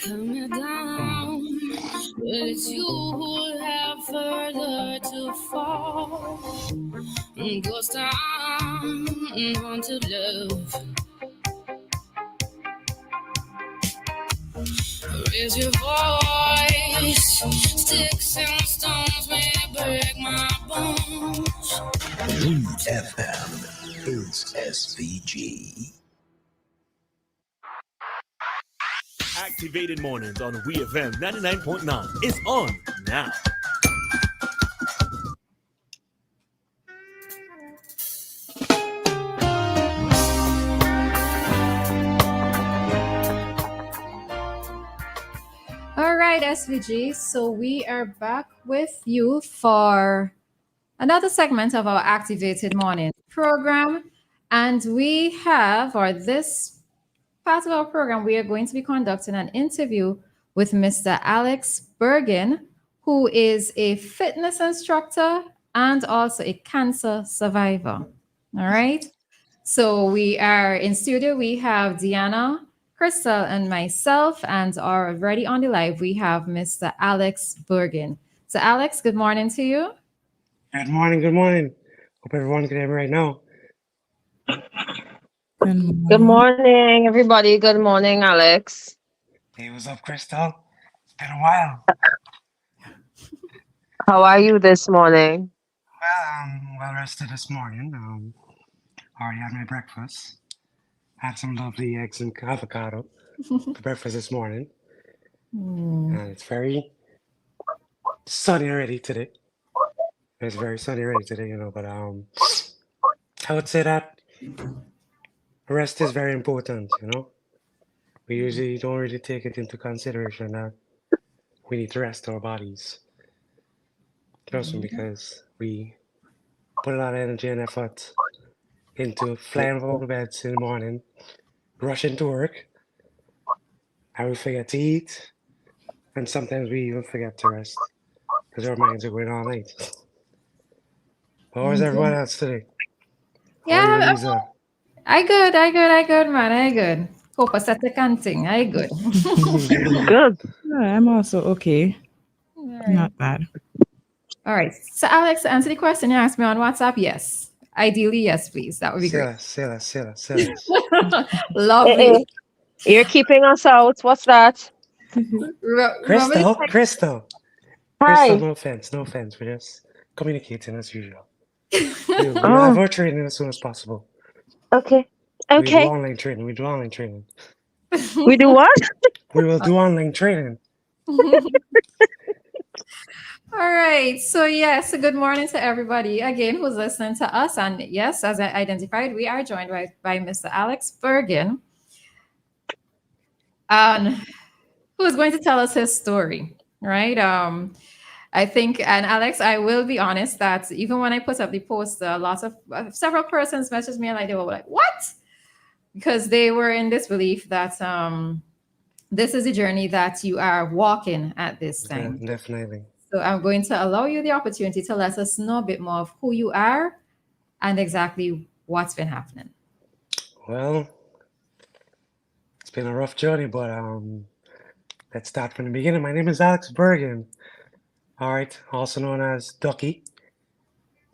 Coming down, well, it's you who have further to fall. Ghost town, haunted love. Raise your voice, sticks and stones may break my bones. WEFM is SVG. Activated mornings on WEFM 99.9 is on now. All right, SVG. So we are back with you for another segment of our Activated Morning program. And we have, or this part of our program, we are going to be conducting an interview with Mr. Alex Burgin, who is a fitness instructor and also a cancer survivor. All right. So we are in studio. We have Dianna, Christal, and myself, and already on the live, we have Mr. Alex Burgin. So Alex, good morning to you. Good morning, good morning. Hope everyone can hear me right now. Good morning, everybody. Good morning, Alex. Hey, what's up, Christal? It's been a while. How are you this morning? Well, I'm well rested this morning. Already had my breakfast. Had some lovely eggs and avocado for breakfast this morning. And it's very sunny already today. It's very sunny already today, but I would say that rest is very important, We usually don't really take it into consideration that we need to rest our bodies. Trust me, because we put a lot of energy and effort into flying from our beds in the morning, rushing to work, and we forget to eat, and sometimes we even forget to rest because our minds are going all night. How is everyone else today? How are you, Yeah, Roleza? I good, man. I good. Hope I set the canting. I good. Good. I'm also okay. All right. Not bad. All right. So Alex, to answer the question you asked me on WhatsApp, yes. Ideally, yes, please. That would be great. Say less. Lovely. You're keeping us out. What's that? Remember the Christal, Christal, Hi. no offense. We're just communicating as usual. We'll have our training as soon as possible. Okay. We do online training. We do what? We will do online training. All right. So, yes, good morning to everybody again who's listening to us. And yes, as I identified, we are joined by Mr. Alex Burgin, who is going to tell us his story, right? I think, and Alex, I will be honest that even when I put up the post, several persons messaged me and they were like, what? Because they were in this belief that this is a journey that you are walking at this time. Yeah, definitely. So I'm going to allow you the opportunity to let us know a bit more of who you are and exactly what's been happening. Well, it's been a rough journey, but let's start from the beginning. My name is Alex Burgin. All right, also known as Ducky.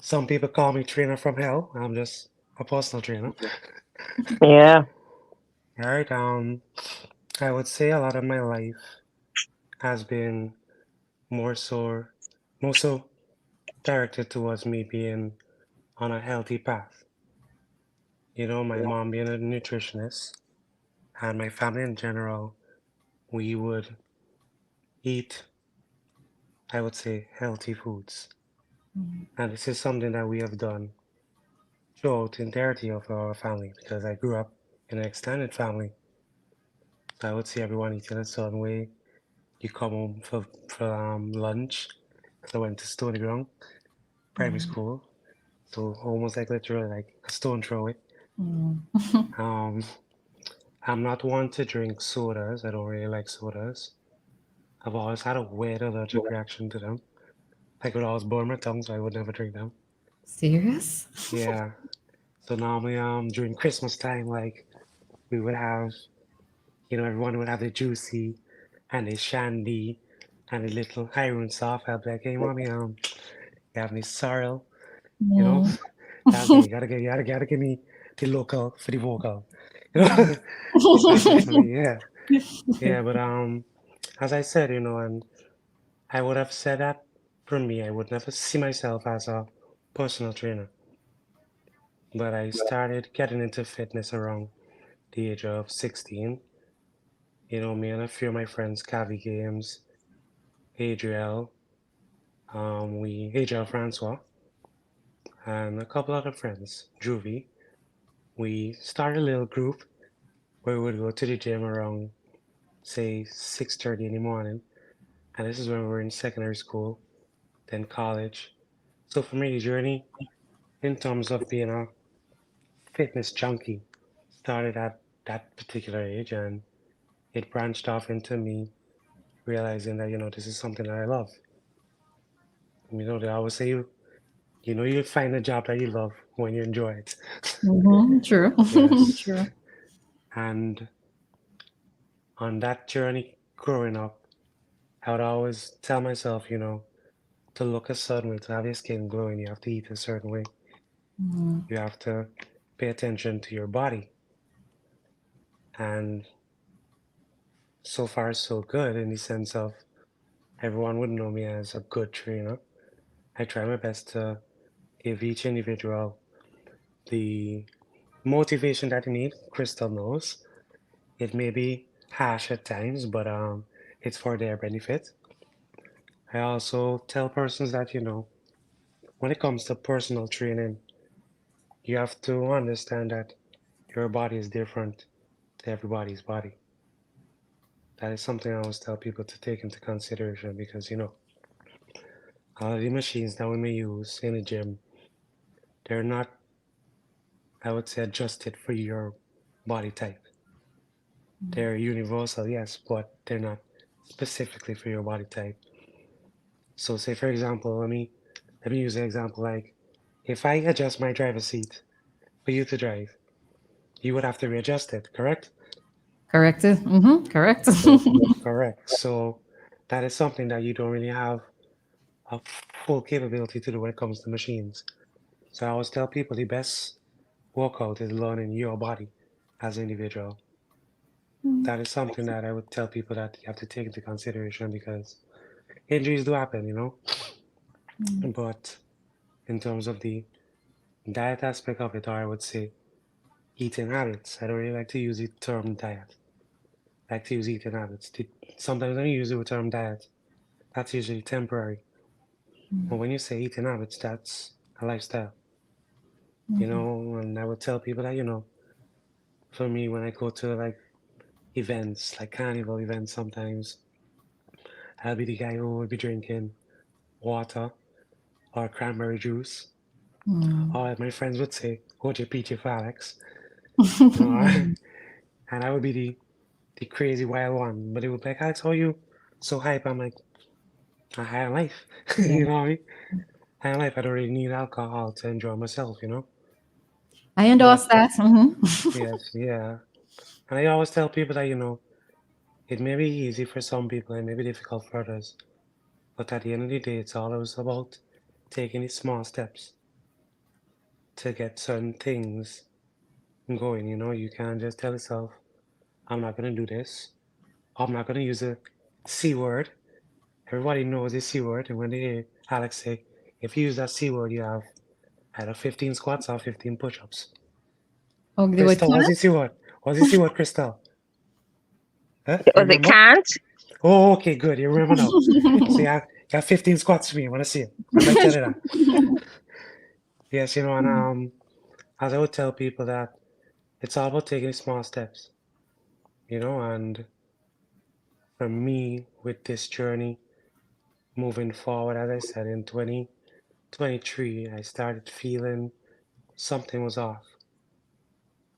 Some people call me Trainer from Hell. I'm just a personal trainer. Yeah. All right, I would say a lot of my life has been more so directed towards me being on a healthy path. My mom being a nutritionist and my family in general, we would eat, I would say, healthy foods. And this is something that we have done throughout the entirety of our family because I grew up in an extended family. So I would see everyone eating a certain way. You come home for lunch. So I went to Stony Ground primary school. So almost like literally like a stone throw away. I'm not one to drink sodas. I don't really like sodas. I've always had a weird allergic reaction to them. like would always burn my tongue, so I would never drink them. Serious? Yeah. So normally, during Christmas time, like we would have, everyone would have the juicy and the shandy and the little iron soft. I'd be like, hey, mommy, you have any sorrel? You know, Mm. that's me. You gotta give me the local for the vocal. You know, especially, yeah, yeah. But as I said, and I would have said that for me, I would never see myself as a personal trainer. But I started getting into fitness around the age of 16. Me and a few of my friends, Cavi Games, Adriel, Adriel Francois, and a couple other friends, Juvie. We started a little group where we would go to the gym around, say, 6:30 in the morning. And this is when we were in secondary school, then college. So for me, the journey in terms of being a fitness junkie started at that particular age, and it branched off into me realizing that, this is something that I love. They always say you find a job that you love when you enjoy it. True. Yes. True. And on that journey growing up, I would always tell myself, to look a certain way, to have your skin glowing, you have to eat a certain way. You have to pay attention to your body. And so far, so good in the sense of everyone would know me as a good trainer. I try my best to give each individual the motivation that they need. Christal knows. It may be harsh at times, but it's for their benefit. I also tell persons that, when it comes to personal training, you have to understand that your body is different to everybody's body. That is something I always tell people to take into consideration because, all of the machines that we may use in the gym, they're not, I would say, adjusted for your body type. They're universal, yes, but they're not specifically for your body type. So say for example, let me use an example like if I adjust my driver's seat for you to drive, you would have to readjust it, correct? Corrected. Correct. Correct. So that is something that you don't really have a full capability to do when it comes to machines. So I always tell people the best workout is learning your body as an individual. That is something that I would tell people that you have to take into consideration because injuries do happen. But in terms of the diet aspect of it, or I would say eating habits, I don't really like to use the term diet. I like to use eating habits. Sometimes when you use the term diet, that's usually temporary. But when you say eating habits, that's a lifestyle. And I would tell people that, for me, when I go to like events, like carnival events, sometimes I'll be the guy who will be drinking water or cranberry juice. Or my friends would say, hold your peachy for Alex. And I would be the crazy wild one. But they would be like, Alex, how are you so hype? I'm like, I high on life. Yeah. You know what I mean? High on life. I don't really need alcohol to enjoy myself. I endorse But that. yes, yeah. And I always tell people that, it may be easy for some people, it may be difficult for others. But at the end of the day, it's always about taking these small steps to get certain things going. You can't just tell yourself, I'm not going to do this. I'm not going to use a C word. Everybody knows the C word. And when they hear Alex say, if you use that C word, you have either 15 squats or 15 push ups. Oh, they would Christal, what's can't? the C word? What's the C word, Christal? Huh? You Was it remember? can't? Oh, okay, good. You remember now. So you have 15 squats for me. I want to see it. I'd like to tell you that. Yes, and as I would tell people that it's all about taking small steps, and for me, with this journey moving forward, as I said, in 2023, I started feeling something was off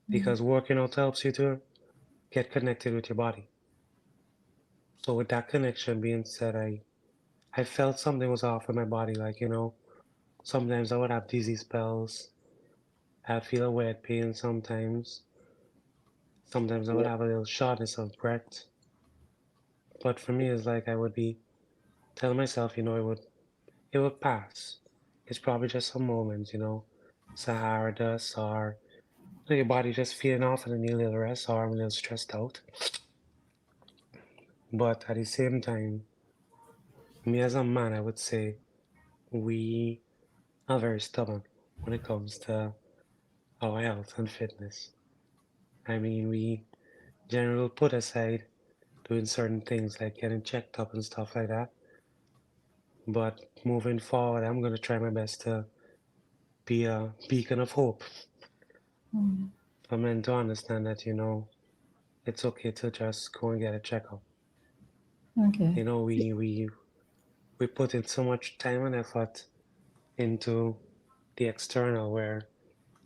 because working out helps you to get connected with your body. So with that connection being said, I I felt something was off with my body. Like, sometimes I would have dizzy spells. I'd feel a weird pain sometimes. Sometimes I would have a little shortness of breath. But for me, it's like I would be telling myself, it would pass. It's probably just a moment, Sahara dust or your body just feeling off and need a little rest or I'm a little stressed out. But at the same time, me as a man, I would say we are very stubborn when it comes to our health and fitness. I mean, we generally will put aside doing certain things like getting checked up and stuff like that. But moving forward, I'm going to try my best to be a beacon of hope for men to understand that, it's okay to just go and get a checkup. Okay. We put in so much time and effort into the external where,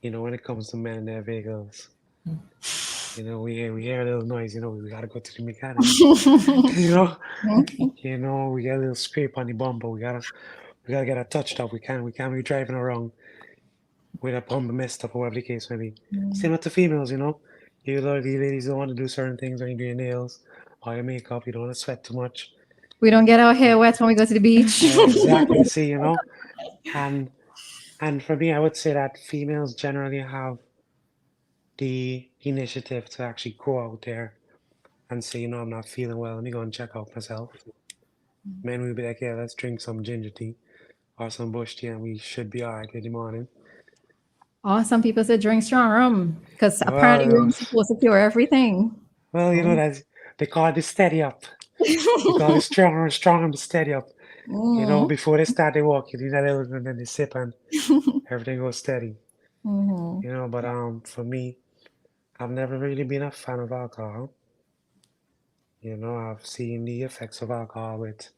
when it comes to men and their vehicles, we hear a little noise, we gotta go to the mechanic. you know, we get a little scrape on the bumper, we gotta get it touched up. We can't be driving around with a bumper messed up or whatever the case may be. Same with the females, You ladies don't want to do certain things when you do your nails or your makeup, you don't want to sweat too much. We don't get our hair wet when we go to the beach. Exactly. See, and for me, I would say that females generally have the initiative to actually go out there and say, I'm not feeling well. Let me go and check out myself. Men will be like, yeah, let's drink some ginger tea or some bush tea, and we should be all right in the morning. Oh, some people say drink strong rum because apparently rum Well, is supposed to cure everything. that's they call it the steady up. They call it stronger and stronger and steady up. Before they start, they walk, you need a little, and then they sip, and everything goes steady. But for me, I've never really been a fan of alcohol. I've seen the effects of alcohol with,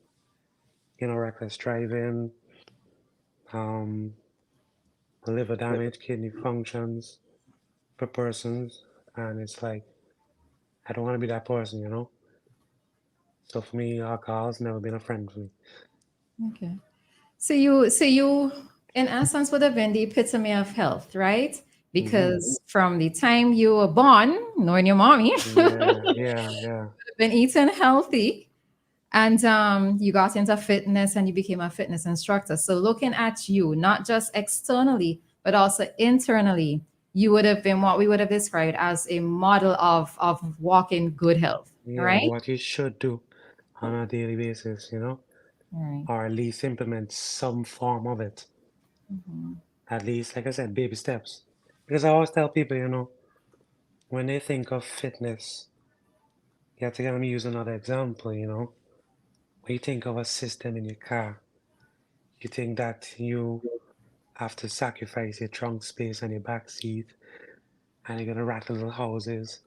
reckless driving, liver damage, kidney functions for persons, and it's like I don't want to be that person. So for me, alcohol has never been a friend for me. Okay. So you, in essence, would have been the epitome of health, right? Because from the time you were born, knowing your mommy, Yeah. been eating healthy, and you got into fitness and you became a fitness instructor. So looking at you, not just externally, but also internally, you would have been what we would have described as a model of walking good health, Yeah, right? what you should do on a daily basis, Right. or at least implement some form of it. At least, like I said, baby steps. Because I always tell people, when they think of fitness, you have to let me use another example, When you think of a system in your car, you think that you have to sacrifice your trunk space and your back seat, and you're gonna rattle little houses,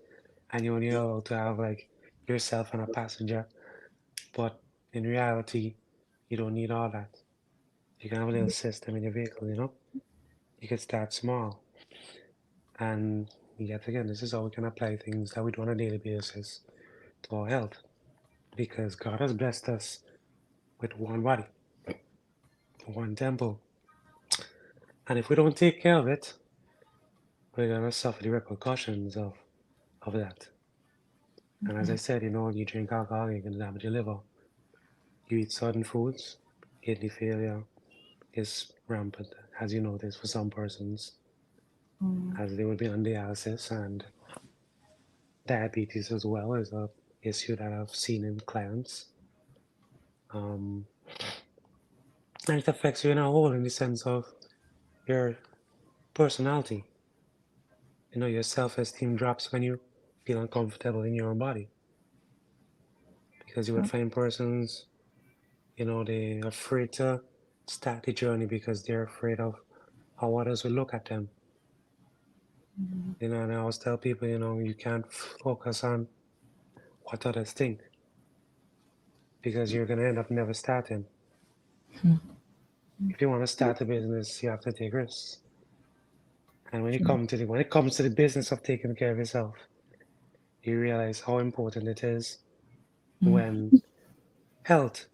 and you're only allowed to have like yourself and a passenger. But in reality, you don't need all that. You can have a little system in your vehicle, You can start small. And yet again, this is how we can apply things that we do on a daily basis to our health. Because God has blessed us with one body, one temple. And if we don't take care of it, we're gonna suffer the repercussions of that. And as I said, you drink alcohol, you're gonna damage your liver. You eat certain foods, kidney failure is rampant, as you notice for some persons, as they will be on dialysis, and diabetes as well is a issue that I've seen in clients. And it affects you in a whole in the sense of your personality. Your self-esteem drops when you feel uncomfortable in your own body. Because you would find persons, they're afraid to start the journey because they're afraid of how others will look at them. And I always tell people, you can't focus on what others think because you're going to end up never starting. If you want to start a business, you have to take risks. And when it comes to the business of taking care of yourself, you realize how important it is when health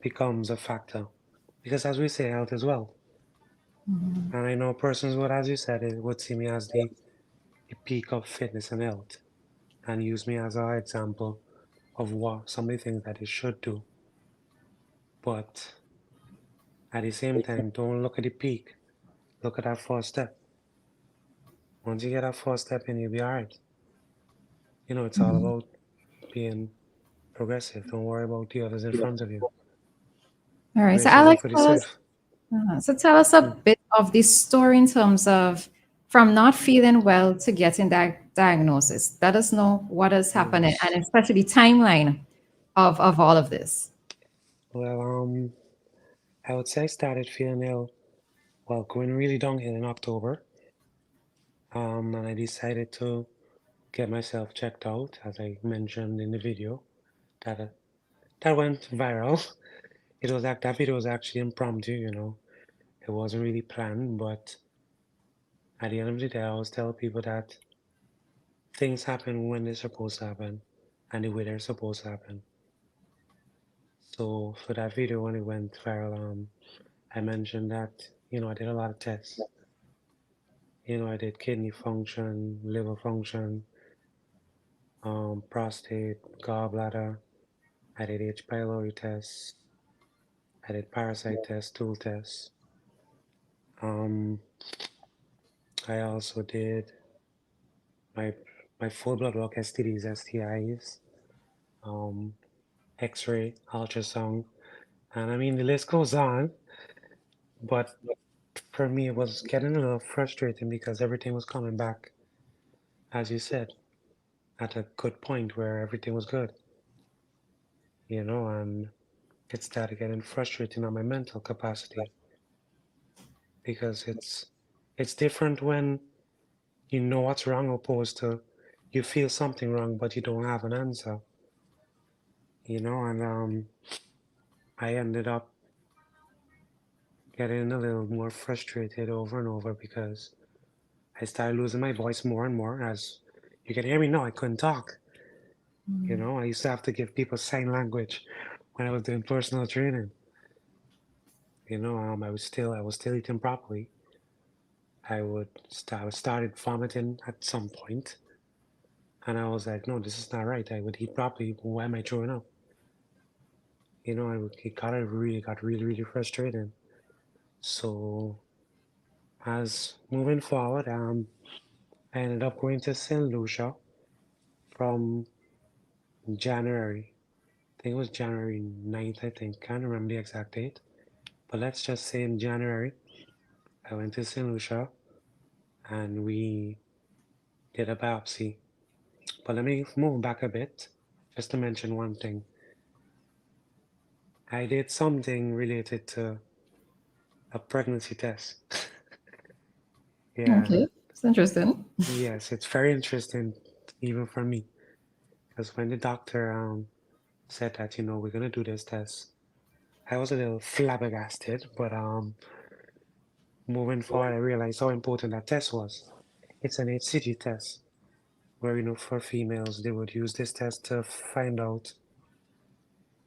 becomes a factor. Because as we say, health is wealth. And I know persons would, as you said, it would see me as the peak of fitness and health and use me as an example of what some of the things that they should do. But at the same time, don't look at the peak. Look at that first step. Once you get that first step in, you'll be all right. You know, it's all about being progressive. Don't worry about the others in front of you. All right. So Race yourself Alex, with tell us, yourself. tell us a bit of the story in terms of from not feeling well to getting that diagnosis. Let us know what is happening Yes. and especially timeline of all of this. Well, I would say I started feeling ill, well, going really downhill in October. And I decided to get myself checked out, as I mentioned in the video. That that went viral. It was that video was actually impromptu, you know. It wasn't really planned, but at the end of the day, I always tell people that things happen when they're supposed to happen and the way they're supposed to happen. So for that video, when it went viral, I mentioned that, you know, I did a lot of tests. You know, I did kidney function, liver function, prostate, gallbladder. I did H. pylori tests. I did parasite tests, stool tests. I also did my my full blood work, STDs, STIs, X-ray, ultrasound, and I mean the list goes on. But for me, it was getting a little frustrating because everything was coming back, as you said, at a good point where everything was good, you know, and it started getting frustrating on my mental capacity because it's different when you know what's wrong opposed to you feel something wrong but you don't have an answer, you know, and I ended up getting a little more frustrated over and over because I started losing my voice more and more. As you can hear me now, I couldn't talk. You know, I used to have to give people sign language when I was doing personal training. You know, I was still eating properly. I started vomiting at some point, and I was like, no, this is not right. I would eat properly. Why am I throwing up? You know, it got really, really frustrating. So as moving forward, I ended up going to St. Lucia from January. I think it was January 9th, I think. Can't remember the exact date. But let's just say in January, I went to St. Lucia and we did a biopsy. But let me move back a bit just to mention one thing. I did something related to a pregnancy test. Yeah, Okay. It's interesting. yes, it's very interesting even for me. Because when the doctor said that, you know, we're gonna do this test, I was a little flabbergasted, but moving forward, I realized how important that test was. It's an HCG test, where, you know, for females, they would use this test to find out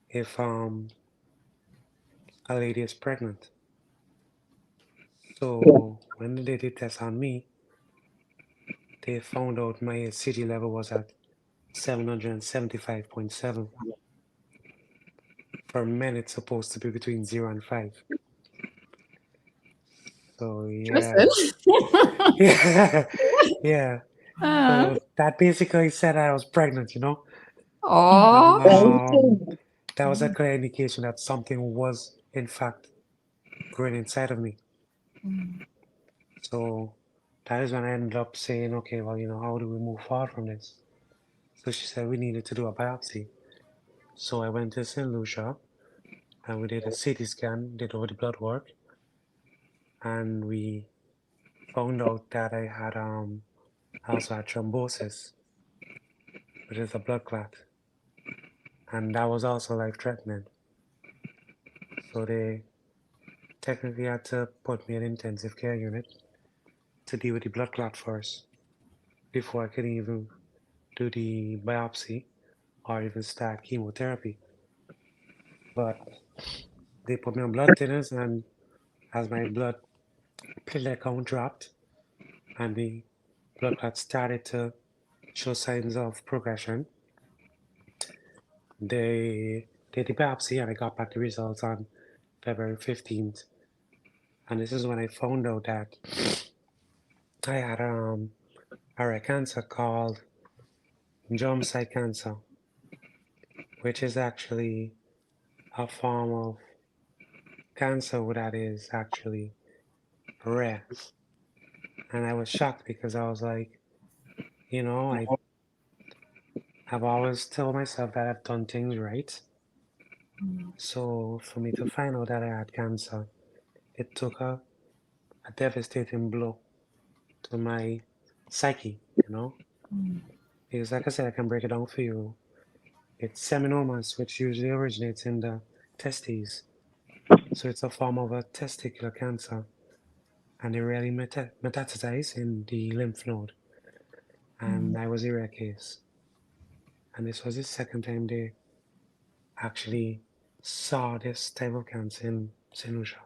if a lady is pregnant. So when they did the test on me, they found out my HCG level was at 775.7. For men, it's supposed to be between 0 and 5. So Interesting. yeah, yeah, yeah. So that basically said I was pregnant, you know. Oh, That was a clear indication that something was, in fact, growing inside of me. So that is when I ended up saying, okay, well, you know, how do we move forward from this? So she said we needed to do a biopsy. So I went to St. Lucia and we did a CT scan, did all the blood work, and we found out that I had also had thrombosis, which is a blood clot. And that was also life-threatening. So they technically had to put me in intensive care unit to deal with the blood clot first before I could even do the biopsy or even start chemotherapy. But they put me on blood thinners, and as my blood platelet count dropped and the blood clot started to show signs of progression, they did the biopsy and I got back the results on February 15th. And this is when I found out that I had a rare cancer called germ site cancer, which is actually a form of cancer that is actually rare. And I was shocked because I was like, I've always told myself that I've done things right. So for me to find out that I had cancer, it took a devastating blow to my psyche, Because like I said, I can break it down for you. It's seminomas, which usually originates in the testes. So it's a form of a testicular cancer. And it really metastasized in the lymph node. And I was a rare case. And this was the second time they actually saw this type of cancer in St. Lucia.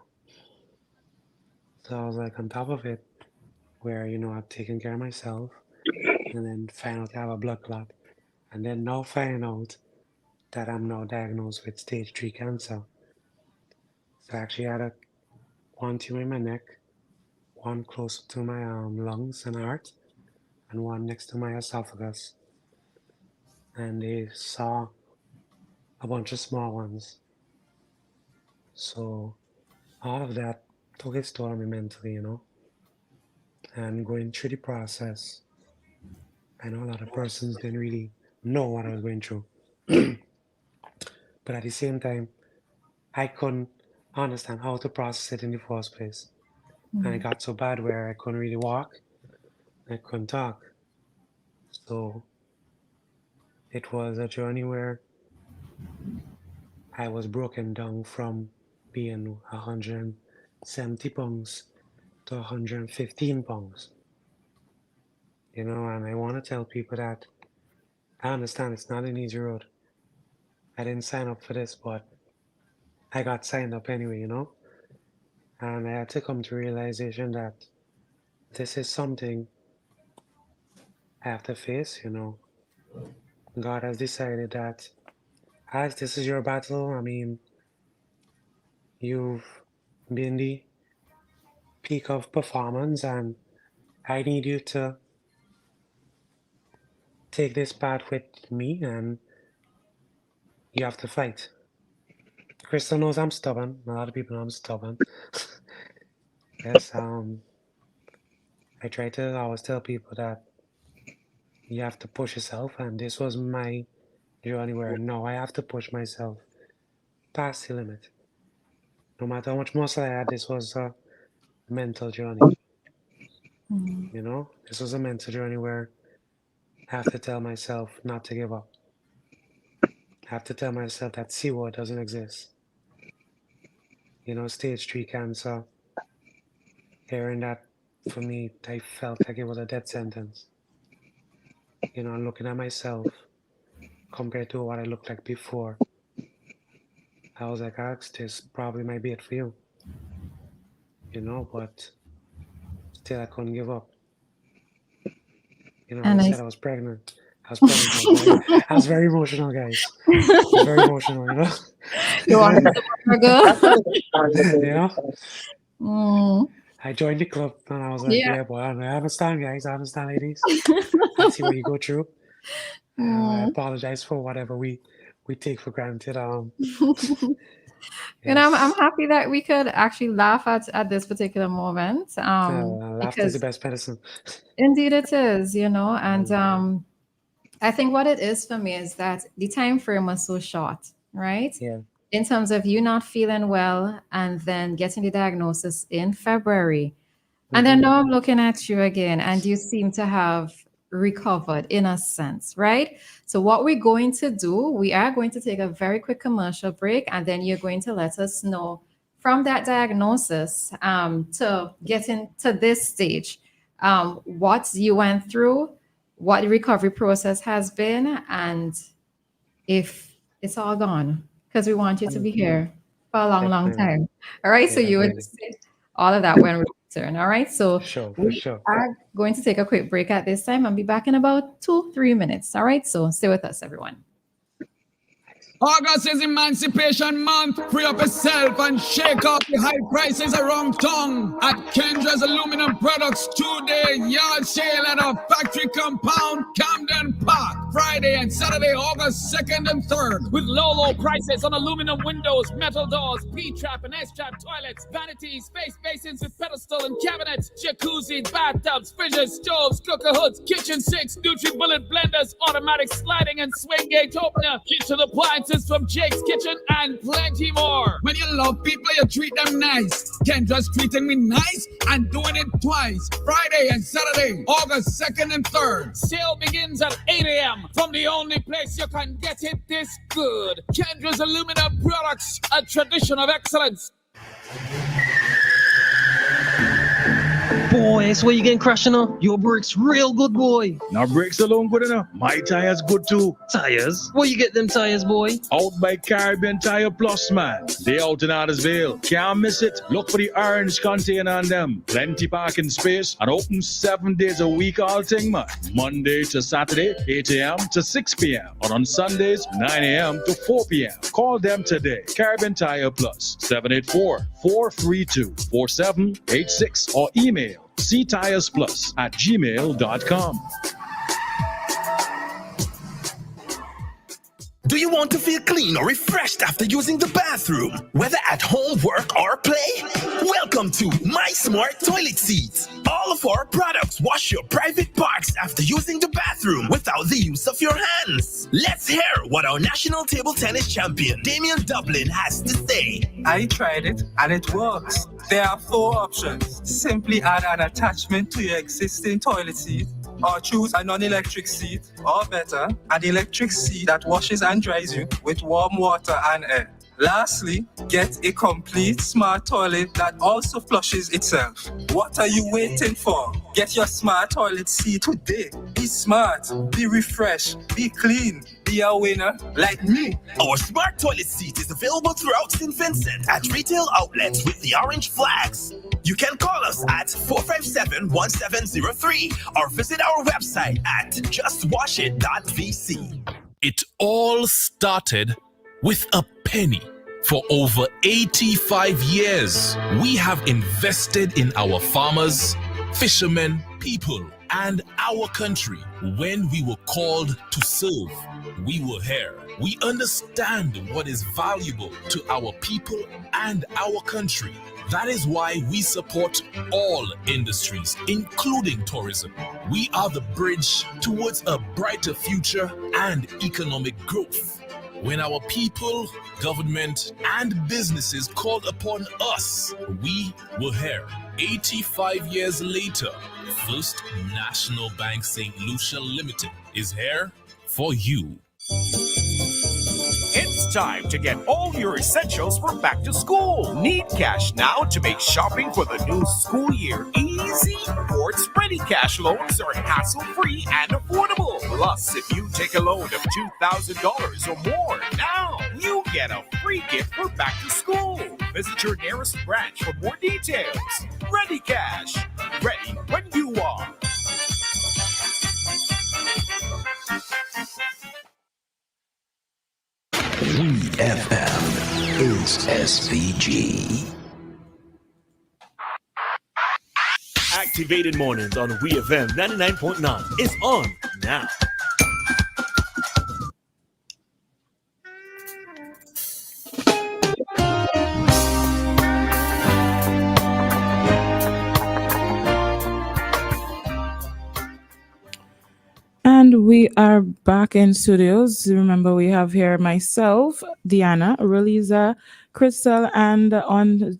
So I was like on top of it, where, I've taken care of myself, and then find out I have a blood clot, and then now find out that I'm now diagnosed with stage 3 cancer. So I actually had one tumor in my neck, one close to my lungs and heart, and one next to my esophagus. And they saw a bunch of small ones. So all of that took its toll on me mentally, and going through the process. I know a lot of persons didn't really know what I was going through. But at the same time, I couldn't understand how to process it in the first place. And it got so bad where I couldn't really walk, I couldn't talk. So it was a journey where I was broken down from being 170 pounds to 115 pounds. And I want to tell people that I understand it's not an easy road. I didn't sign up for this, but I got signed up anyway, And I had to come to realization that this is something I have to face, God has decided that as this is your battle, you've been the peak of performance, and I need you to take this path with me, and you have to fight. Christal knows I'm stubborn. A lot of people know I'm stubborn. Yes, I try to always tell people that you have to push yourself, and this was my journey where no, I have to push myself past the limit. No matter how much muscle I had, this was a mental journey. This was a mental journey where I have to tell myself not to give up. I have to tell myself that C-word doesn't exist. Stage 3 cancer, hearing that, for me, I felt like it was a death sentence. Looking at myself compared to what I looked like before, I was like, Alex, this probably might be it for you. But still I couldn't give up. I said I was pregnant. I was very emotional, guys. I was very emotional, You want to go? I joined the club and I was like, yeah, boy, I understand, guys. I understand, ladies. I see what you go through. I apologize for whatever we take for granted. And I'm happy that we could actually laugh at this particular moment. Laughter is the best medicine. Indeed it is, and I think what it is for me is that the time frame was so short, right? Yeah. In terms of you not feeling well and then getting the diagnosis in February. And then now I'm looking at you again, and you seem to have recovered in a sense, right? So what we're going to do, we are going to take a very quick commercial break, and then you're going to let us know from that diagnosis to getting to this stage, what you went through, what the recovery process has been, and if it's all gone, because we want you to be here. for a long, long Definitely. time. All right, so Yeah, you would definitely. say all of that when we return. All right, so For we sure. are going to take a quick break at this time and be back in about 2-3 minutes. All right, so stay with us, everyone. August is Emancipation Month. Free up yourself and shake off the high prices around town. At Kendra's Aluminum Products 2-day yard sale at our factory compound, Camden Park. Friday and Saturday, August 2nd and 3rd. With low prices on aluminum windows, metal doors, P-trap and S-trap toilets, vanities, space basins with pedestal and cabinets, jacuzzis, bathtubs, fridges, stoves, cooker hoods, kitchen sinks, NutriBullet blenders, automatic sliding and swing gate opener, kitchen appliances from Jake's Kitchen, and plenty more. When you love people, you treat them nice. Kendra's treating me nice and doing it twice. Friday and Saturday, August 2nd and 3rd. Sale begins at 8 a.m. from the only place you can get it this good. Kendra's Aluminum Products, a tradition of excellence. Boy, that's where you getting crashing on. Your brakes real good, boy. Now brakes alone good enough. My tires good too. Tires? Where you get them tires, boy? Out by Caribbean Tire Plus, man. They out in Addersville. Can't miss it. Look for the orange container on them. Plenty parking space and open 7 days a week all thing, man. Monday to Saturday, 8 a.m. to 6 p.m. And on Sundays, 9 a.m. to 4 p.m. Call them today. Caribbean Tire Plus, 784-432-4786 or email ctiresplus@gmail.com. Do you want to feel clean or refreshed after using the bathroom? Whether at home, work, or play? Welcome to My Smart Toilet Seats. All of our products wash your private parts after using the bathroom without the use of your hands. Let's hear what our national table tennis champion, Damian Dublin, has to say. I tried it and it works. There are 4 options. Simply add an attachment to your existing toilet seat, or choose a non-electric seat, or better, an electric seat that washes and dries you with warm water and air. Lastly, get a complete smart toilet that also flushes itself. What are you waiting for? Get your smart toilet seat today. Be smart, be refreshed, be clean, be a winner like me. Our smart toilet seat is available throughout St. Vincent at retail outlets with the orange flags. You can call us at 457-1703 or visit our website at justwashit.vc. It all started with a penny. For over 85 years, we have invested in our farmers, fishermen, people, and our country. When we were called to serve, we were here. We understand what is valuable to our people and our country. That is why we support all industries, including tourism. We are the bridge towards a brighter future and economic growth. When our people, government, and businesses called upon us, we were here. 85 years later, First National Bank St. Lucia Limited is here for you. It's time to get all your essentials for back to school. Need cash now to make shopping for the new school year easy? Quartz Ready Cash loans are hassle-free and affordable. Plus, if you take a loan of $2,000 or more now, you get a free gift for back to school. Visit your nearest branch for more details. Ready Cash. Ready when you are. WEFM is SVG. Activated mornings on WeFM 99.9 is on now. And we are back in studios. Remember, we have here myself, Dianna, Roleza, Christal, and on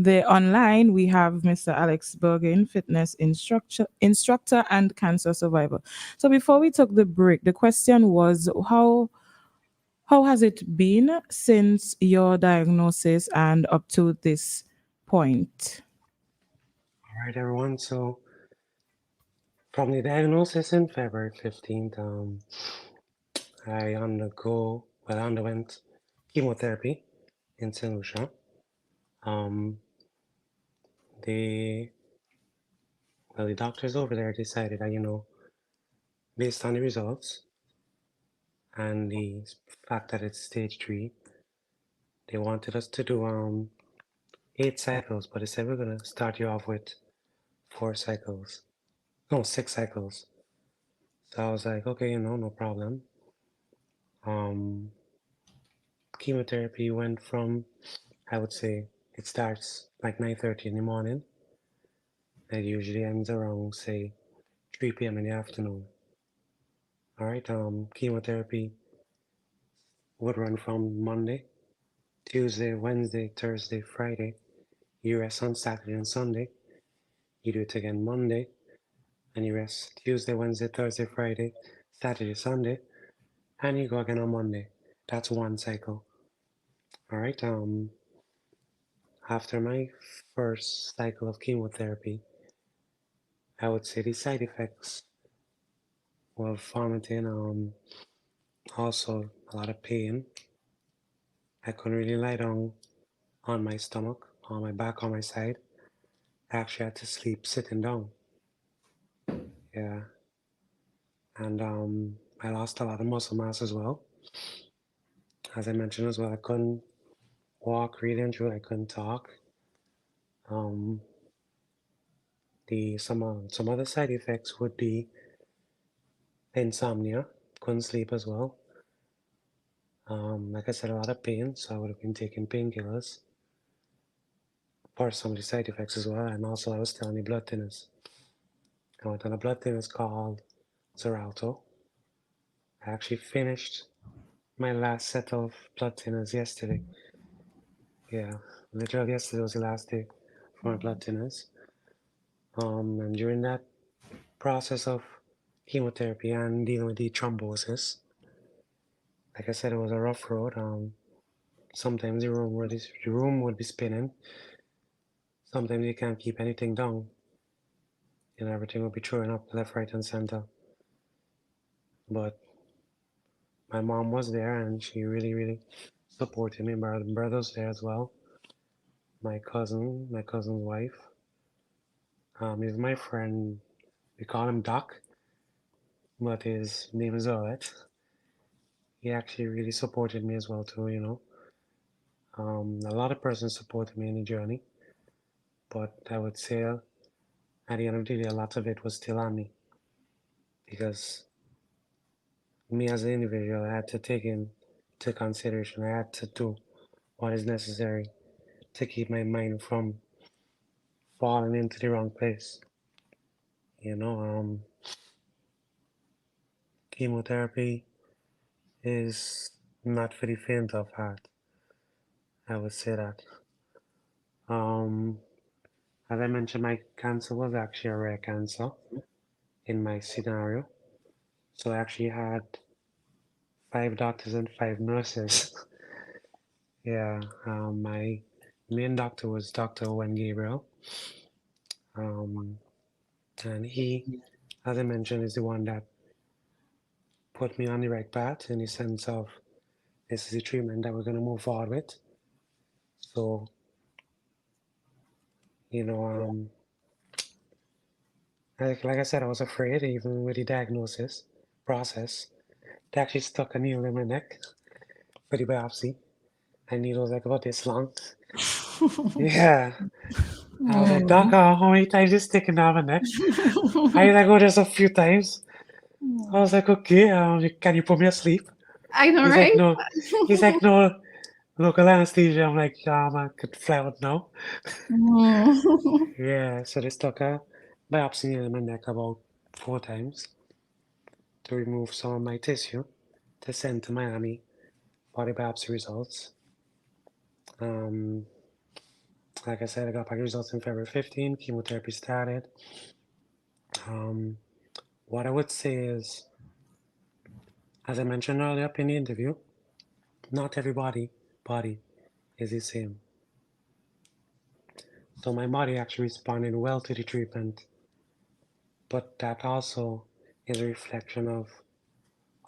the online we have Mr. Alex Burgin, fitness instructor and cancer survivor. So before we took the break, the question was how has it been since your diagnosis and up to this point? All right, everyone. So from the diagnosis in February 15th, I underwent chemotherapy in St. Lucia. The doctors over there decided that, based on the results and the fact that it's stage 3, they wanted us to do 8 cycles, but they said we're gonna start you off with 4 cycles. No, 6 cycles. So I was like, okay, no problem. Chemotherapy went from, I would say, it starts like 9:30 in the morning. It usually ends around, say, 3 p.m. in the afternoon. All right, chemotherapy would run from Monday, Tuesday, Wednesday, Thursday, Friday. You rest on Saturday and Sunday. You do it again Monday, and you rest Tuesday, Wednesday, Thursday, Friday, Saturday, Sunday, and you go again on Monday. That's 1 cycle. All right, after my first cycle of chemotherapy, I would say the side effects were vomiting, also a lot of pain. I couldn't really lie down on my stomach, on my back, on my side. I actually had to sleep sitting down. Yeah. And I lost a lot of muscle mass as well. As I mentioned as well, I couldn't walk really and truly, I couldn't talk. Some other side effects would be insomnia, couldn't sleep as well. Like I said, a lot of pain, so I would have been taking painkillers for some of the side effects as well. And also I was still on the blood thinners. I went on a blood thinners called Xarelto. I actually finished my last set of blood thinners yesterday. Yeah, literally yesterday was the last day for my blood thinners. And during that process of chemotherapy and dealing with the thrombosis, like I said, it was a rough road. Sometimes the room would be spinning. Sometimes you can't keep anything down. Everything would be throwing up left, right, and center. But my mom was there, and she really, really supported me. My brother's there as well. My cousin's wife. He's my friend. We call him Doc, but his name is Olet. He actually really supported me as well too. A lot of persons supported me in the journey, but I would say at the end of the day, a lot of it was still on me, because me as an individual, I had to take into consideration, I had to do what is necessary to keep my mind from falling into the wrong place. Chemotherapy is not for the faint of heart. I would say that. As I mentioned, my cancer was actually a rare cancer in my scenario. So I actually had 5 doctors and 5 nurses. Yeah, my main doctor was Dr. Owen Gabriel. And he, as I mentioned, is the one that put me on the right path, in the sense of, this is the treatment that we're going to move forward with. So, like I said, I was afraid, even with the diagnosis process. They actually stuck a needle in my neck for the biopsy. And needle was like about this long. Yeah. I was like, Doc, how many times is sticking down my neck? I go just a few times. I was like, okay, can you put me asleep? I know, He's right? like, no. He's like, no, local anesthesia. I'm like, I could fly out now. Yeah, so they stuck a biopsy in my neck about 4 times to remove some of my tissue to send to Miami for the biopsy results. Like I said, I got my results in February 15. Chemotherapy started. What I would say is, as I mentioned earlier up in the interview, not everybody body is the same. So my body actually responded well to the treatment, but that also is a reflection of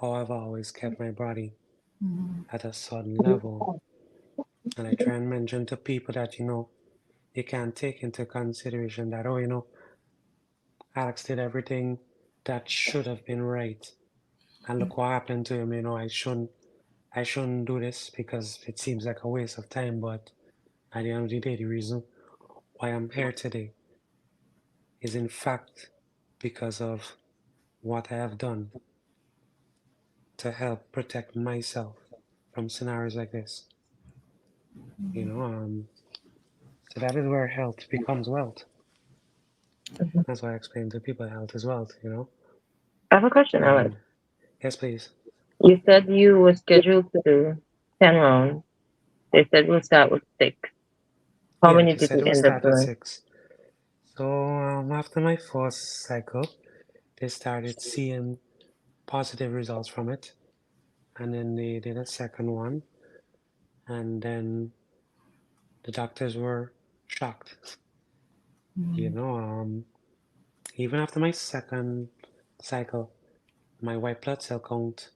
how I've always kept my body at a certain level. And I try and mention to people that, you can't take into consideration that, Alex did everything that should have been right. And look what happened to him, I shouldn't do this because it seems like a waste of time, but at the end of the day, the reason why I'm here today is in fact because of what I have done to help protect myself from scenarios like this. So that is where health becomes wealth. That's why I explain to people health is wealth, I have a question, Alex. Yes, please. You said you were scheduled to do 10 rounds. They said we'll start with 6. How many They did said you it would end up start at doing? 6. So after my first cycle, they started seeing positive results from it. And then they did a second one. And then the doctors were shocked. Even after my second cycle, my white blood cell count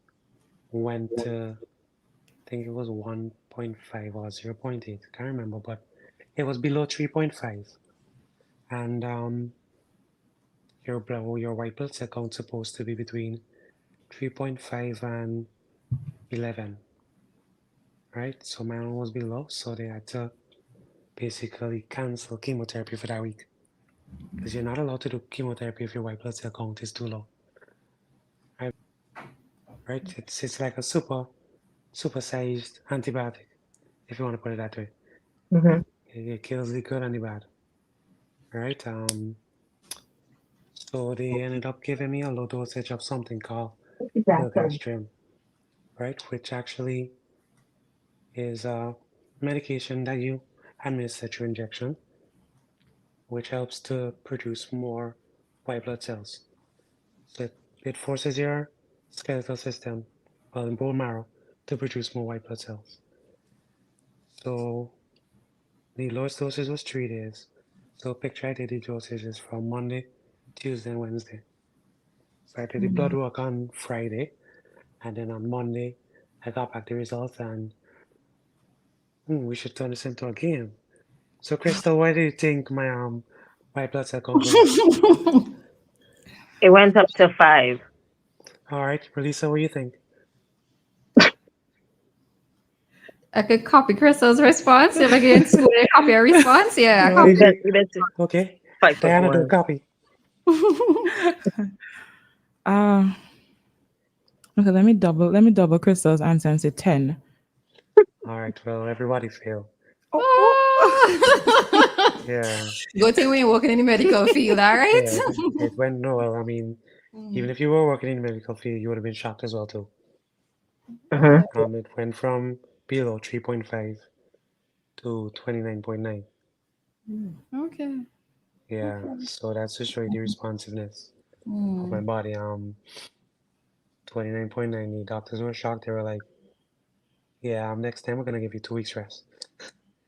went to, I think it was 1.5 or 0.8. I can't remember, but it was below 3.5. And your white blood cell count supposed to be between 3.5 and 11, right? So mine was below, so they had to basically cancel chemotherapy for that week because you're not allowed to do chemotherapy if your white blood cell count is too low, right? It's like a supersized antibiotic, if you want to put it that way. It kills the good and the bad, right? So they ended up giving me a low dosage of something called filgrastim, right? Which actually is a medication that you administer through injection, which helps to produce more white blood cells. So it forces your skeletal system, well, in bone marrow, to produce more white blood cells. So the lowest dosage was 3 days. So picture I did the dosages from Monday, Tuesday, and Wednesday. So I did the blood work on Friday, and then on Monday, I got back the results, and we should turn this into a game. So, Christal, why do you think my white blood cell count went up? It went up to 5. All right, Roleza, what do you think? I could copy Crystal's response. If I get in school, I copy a response. Yeah, I copy. Okay. Dianna, do a copy. Okay, let me double Crystal's answer and say 10. All right, well, everybody failed. Yeah. Good thing we ain't working in the medical field, all right? Yeah, it went no well. I mean, even if you were working in the medical field, you would have been shocked as well too. It went from below 3.5 to 29.9. Okay. Yeah, so that's to show you the responsiveness of my body. 29.9. The doctors were shocked. They were like, "Yeah, next time we're gonna give you 2 weeks rest."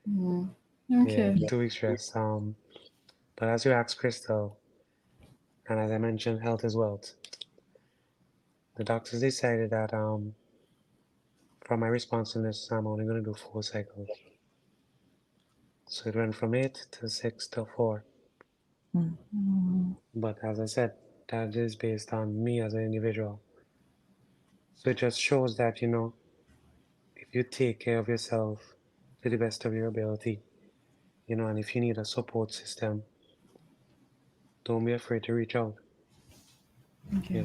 Okay. Yeah, 2 weeks rest. But as you asked Christal, and as I mentioned, health is wealth. The doctors decided that for my responsiveness, I'm only gonna do 4 cycles. So it went from 8 to 6 to 4. But as I said, that is based on me as an individual. So it just shows that, if you take care of yourself to the best of your ability, and if you need a support system, don't be afraid to reach out. Okay.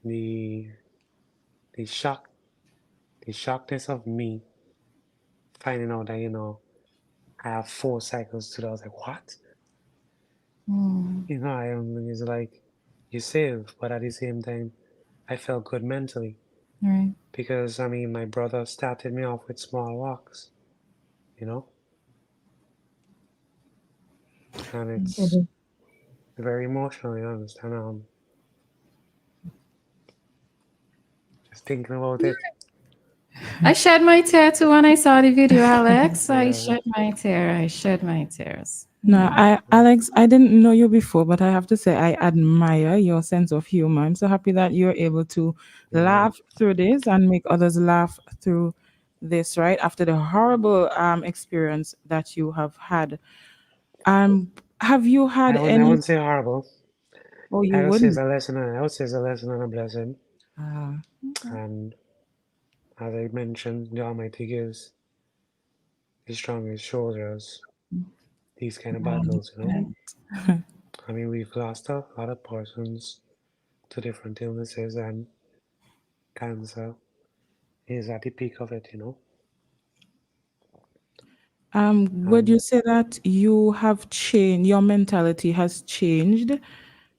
The shockness of me finding out that, I have 4 cycles to do, I was like, what? It's like, you save, but at the same time, I felt good mentally. Right. Because, my brother started me off with small walks, And it's very emotional, you understand? Just thinking about it. I shed my tear too when I saw the video, Alex. I shed my tears. No, Alex, I didn't know you before, but I have to say I admire your sense of humor. I'm so happy that you're able to laugh through this and make others laugh through this, right? After the horrible experience that you have had. Have you had I any? wouldn't say horrible. Oh, you I would say it's wouldn't. a lesson. I would say it's a lesson and a blessing. Okay. And as I mentioned, the Almighty gives the strongest shoulders these kind of battles, you know. I mean, we've lost a lot of persons to different illnesses, and cancer is at the peak of it, you know. Would you And say that you have changed, your mentality has changed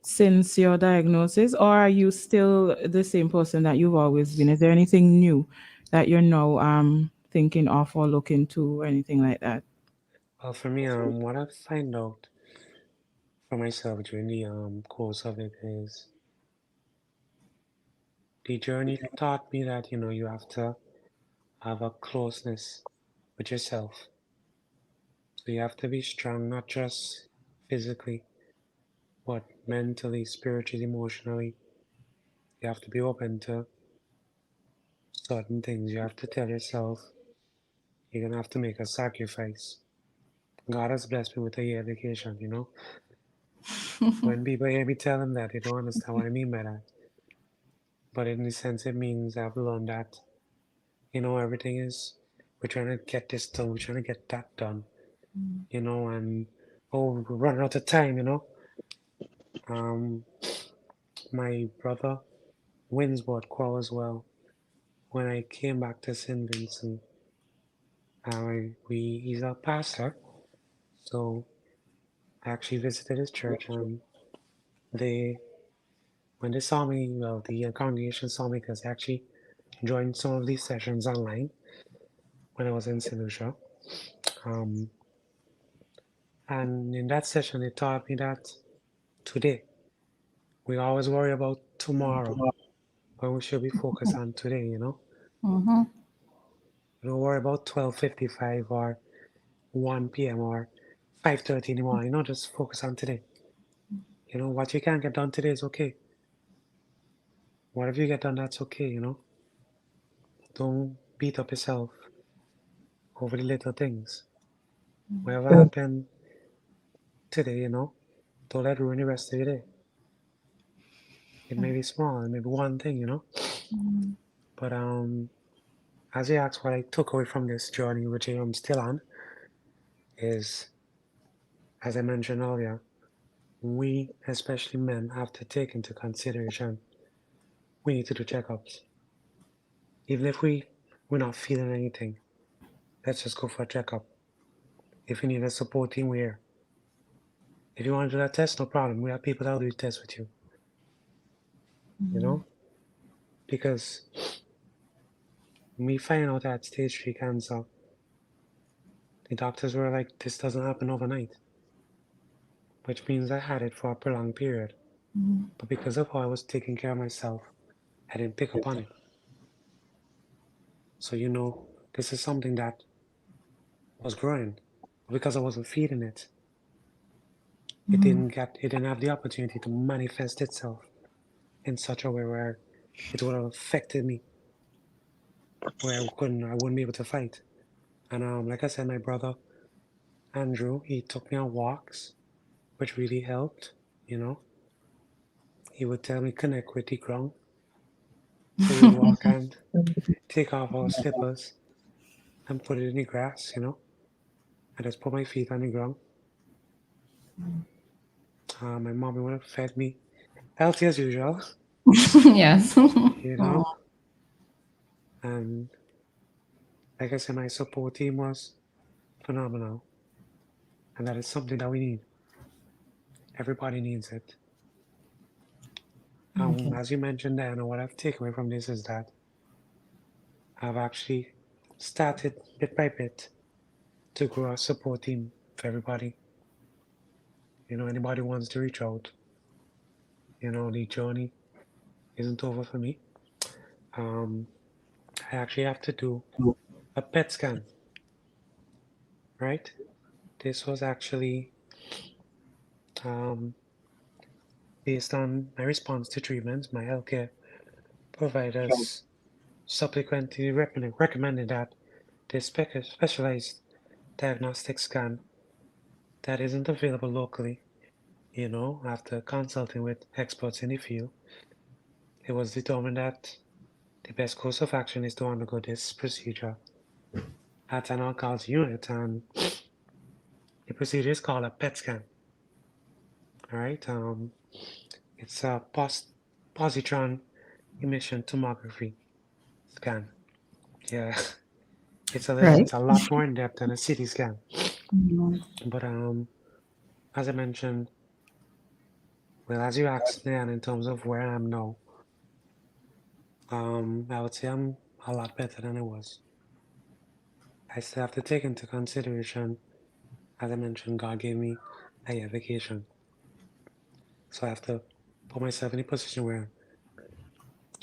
since your diagnosis, or are you still the same person that you've always been? Is there anything new that you're now thinking of or looking to or anything like that? well, for me, what I find out for myself during the course of it is the journey taught me that, you know, you have to have a closeness with yourself. So you have to be strong, not just physically, but mentally, spiritually, emotionally. You have to be open to certain things. You have to tell yourself you're gonna have to make a sacrifice. God has blessed me with a year vacation, you know. When people hear me tell them that, they don't understand what I mean by that. But in the sense, it means I've learned that, you know, everything is, we're trying to get this done, we're trying to get that done, you know, and oh, we're running out of time, you know. My brother Winsbord Quell as well. When I came back to St. Vincent, he's a pastor, so I actually visited his church, and they when they saw me, well, the congregation saw me because I actually joined some of these sessions online when I was in St. Lucia. And in that session, they taught me that today, we always worry about tomorrow, but we should be focused on today, you know? Mm-hmm. Don't worry about 12:55 or 1 p.m. or 5:30 in the morning. You know, just focus on today. You know, what you can't get done today is okay. Whatever you get done, that's okay, you know? Don't beat up yourself over the little things. Whatever happened today, you know, don't let it ruin the rest of your day. It may be small, it may be one thing, you know? But as you asked what I took away from this journey, which I'm still on, is, as I mentioned earlier, we, especially men, have to take into consideration we need to do checkups. Even if we're not feeling anything, let's just go for a checkup. If you need a support team, we're here. If you want to do that test, no problem. We have people that'll do the test with you. You know? Because when we find out that stage 3 cancer, the doctors were like, this doesn't happen overnight. Which means I had it for a prolonged period. But because of how I was taking care of myself, I didn't pick up on it. So, you know, this is something that was growing. But because I wasn't feeding it, it didn't have the opportunity to manifest itself in such a way where it would have affected me, where I wouldn't be able to fight. And like I said, my brother Andrew, he took me on walks, which really helped, you know. He would tell me connect with the ground. So we walk and take off our slippers and put it in the grass, you know. I just put my feet on the ground. My mommy would have fed me healthy as usual, Yes. you know. And like I said, my support team was phenomenal. And that is something that we need. Everybody needs it. As you mentioned, Diana, what I've taken away from this is that I've actually started bit by bit to grow a support team for everybody. You know, anybody wants to reach out, you know, the journey isn't over for me. I actually have to do a PET scan, right? This was actually based on my response to treatments. My healthcare providers subsequently recommended that this specialized diagnostic scan that isn't available locally, after consulting with experts in the field, it was determined that the best course of action is to undergo this procedure at an oncology unit, and the procedure is called a PET scan. All right, it's a positron emission tomography scan. Yeah, it's a lot more in depth than a CT scan. But as I mentioned, well, as you asked, Nan, in terms of where I am now, I would say I'm a lot better than I was. I still have to take into consideration, as I mentioned, God gave me a year vacation. So I have to put myself in a position where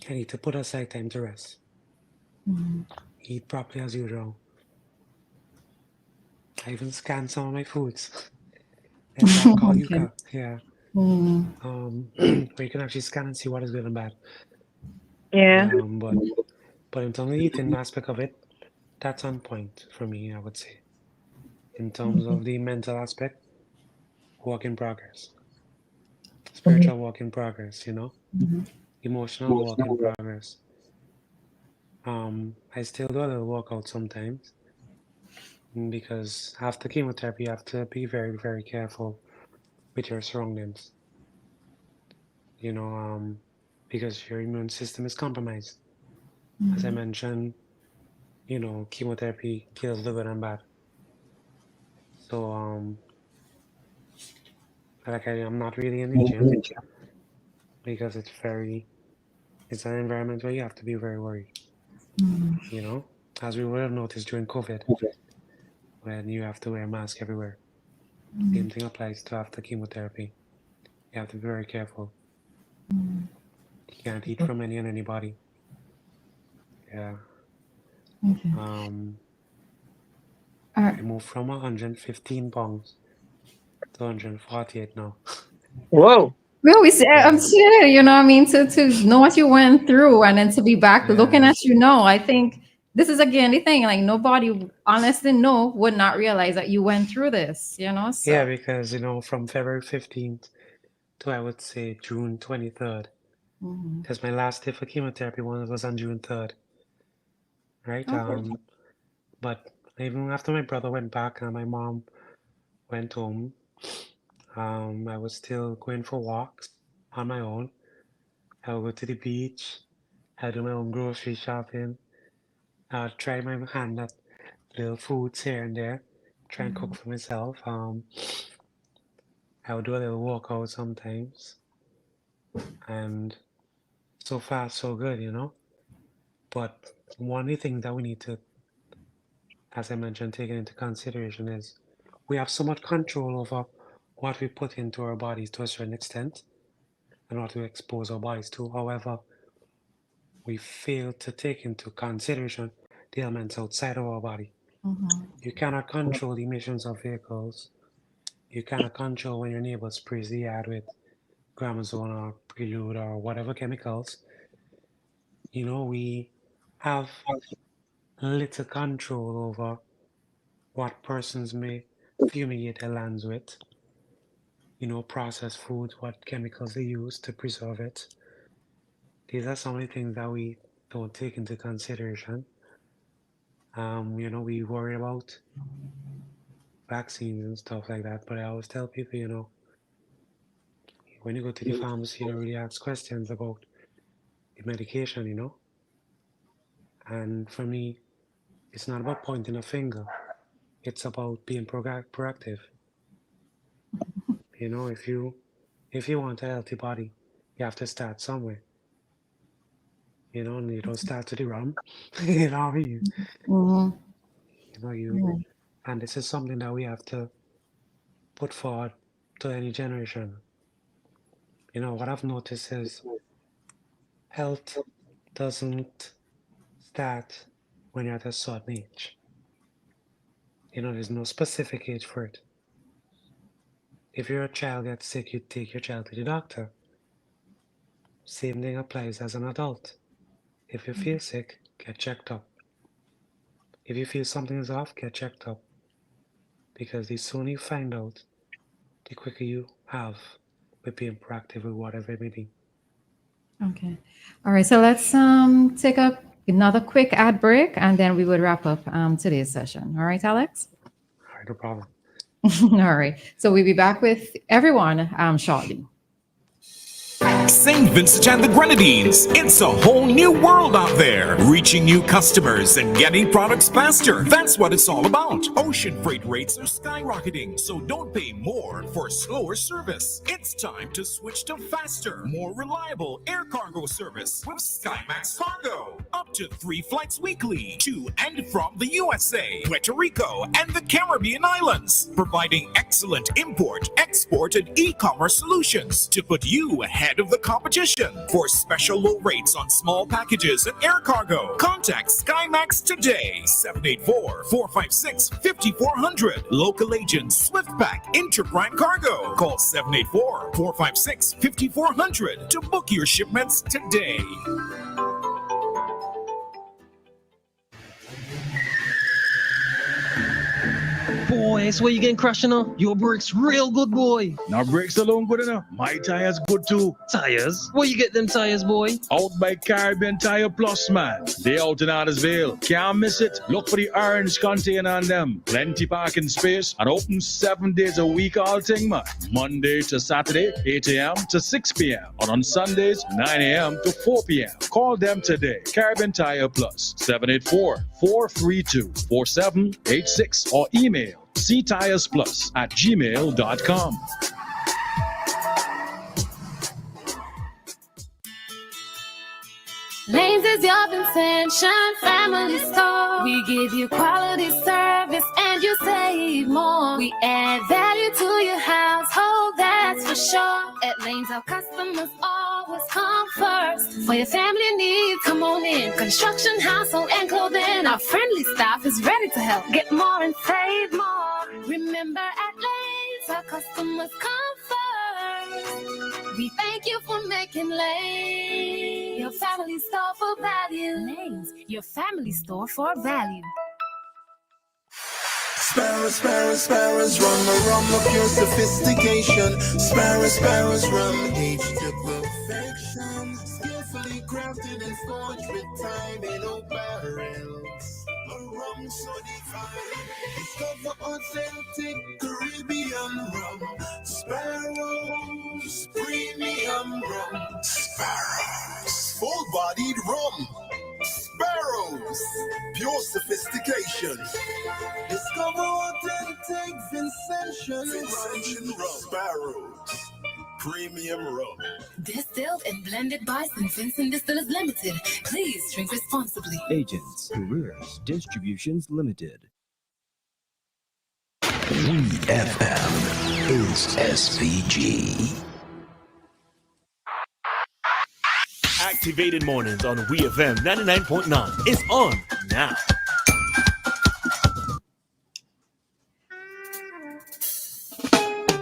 I need to put aside time to rest, eat properly as usual. I even scan some of my foods. There's that call Yuka, yeah. Where you can actually scan and see what is good and bad. Yeah. But in terms of the eating aspect of it, that's on point for me, I would say. In terms of the mental aspect, work in progress. Spiritual work in progress, emotional work in progress. I still do a little workout sometimes because after chemotherapy, you have to be very, very careful with your surroundings, because your immune system is compromised. As I mentioned, chemotherapy kills the good and bad. So, I'm not really in the gym because it's an environment where you have to be very worried, as we would have noticed during COVID, when you have to wear a mask everywhere. Same thing applies to after chemotherapy. You have to be very careful. You can't eat from any and anybody. Yeah. I moved from 115 pounds to 148 now. Whoa. We always say, I'm sure, I mean, to know what you went through and then to be back looking at you now, I think this is again the thing, like nobody honestly would not realize that you went through this, so. Yeah, because, from February 15th to, I would say, June 23rd, because my last day for chemotherapy was on June 3rd, right? But even after my brother went back and my mom went home, I was still going for walks on my own. I would go to the beach. I do my own grocery shopping. I would try my hand at little foods here and there. Try and cook for myself. I would do a little workout sometimes. And so far, so good, But one of the things that we need to, as I mentioned, take into consideration is we have so much control over what we put into our bodies to a certain extent and what we expose our bodies to. However, we fail to take into consideration the elements outside of our body. You cannot control the emissions of vehicles. You cannot control when your neighbor sprays the yard with gramazone or prelude or whatever chemicals. We have little control over what persons may fumigate their lands with. Processed food, what chemicals they use to preserve it. These are some of the things that we don't take into consideration. We worry about vaccines and stuff like that, but I always tell people, when you go to the pharmacy, you don't really ask questions about the medication, And for me, it's not about pointing a finger. It's about being proactive. If you want a healthy body, you have to start somewhere. And you don't start to the rum. you know what I mean? And this is something that we have to put forward to any generation. What I've noticed is health doesn't start when you're at a certain age. There's no specific age for it. If your child gets sick, you take your child to the doctor. Same thing applies as an adult. If you feel sick, get checked up. if you feel something is off, get checked up. Because the sooner you find out, the quicker you have with being proactive with whatever it may be. Okay. All right. So let's take another quick ad break, and then we would wrap up today's session. All right, Alex? All right, no problem. All right. So we'll be back with everyone shortly. St. Vincent and the Grenadines. It's a whole new world out there. Reaching new customers and getting products faster. That's what it's all about. Ocean freight rates are skyrocketing, so don't pay more for slower service. It's time to switch to faster, more reliable air cargo service with SkyMax Cargo. Up to 3 flights weekly to and from the USA, Puerto Rico, and the Caribbean islands. Providing excellent import, export, and e-commerce solutions to put you ahead of the competition. For special low rates on small packages and air cargo, contact SkyMax today. 784-456-5400. Local agents SwiftPack, Interbrand Cargo. Call 784-456-5400 to book your shipments today. Boy, that's where you getting crashing on. Your brakes real good, boy. Now brakes alone good enough. My tires good too. Tires? Where you get them tires, boy? Out by Caribbean Tire Plus, man. They out in Addersville. Can't miss it. Look for the orange container on them. Plenty parking space and open 7 days a week all thing, man. Monday to Saturday, 8 a.m. to 6 p.m. And on Sundays, 9 a.m. to 4 p.m. Call them today. Caribbean Tire Plus, 784-432-4786 or email ctiresplus@gmail.com. Lanes is your Vincentian family store. We give you quality service and you save more. We add value to your household, that's for sure. At Lanes, our customers always come first. For your family needs, come on in. Construction, household, and clothing. Our friendly staff is ready to help. Get more and save more. Remember, at Lanes, our customers come first. We thank you for making Lanes your family store for value. Lanes, your family store for value. Sparrows, sparrows, sparrows, rum, of your sophistication. Sparrows, sparrows, rum, aged to perfection. Skillfully crafted and forged with time in oak barrels. A rum so divine. Discover authentic Caribbean rum. Sparrows, premium rum. Sparrows, full-bodied rum. Sparrows, pure sophistication. Discover authentic Vincentian rum. Sparrows, premium rum. Distilled and blended by St. Vincent Distillers Limited. Please drink responsibly. Agents, Careers, Distributions Limited. WEFM is SVG. Activated mornings on WEFM 99.9 is on now.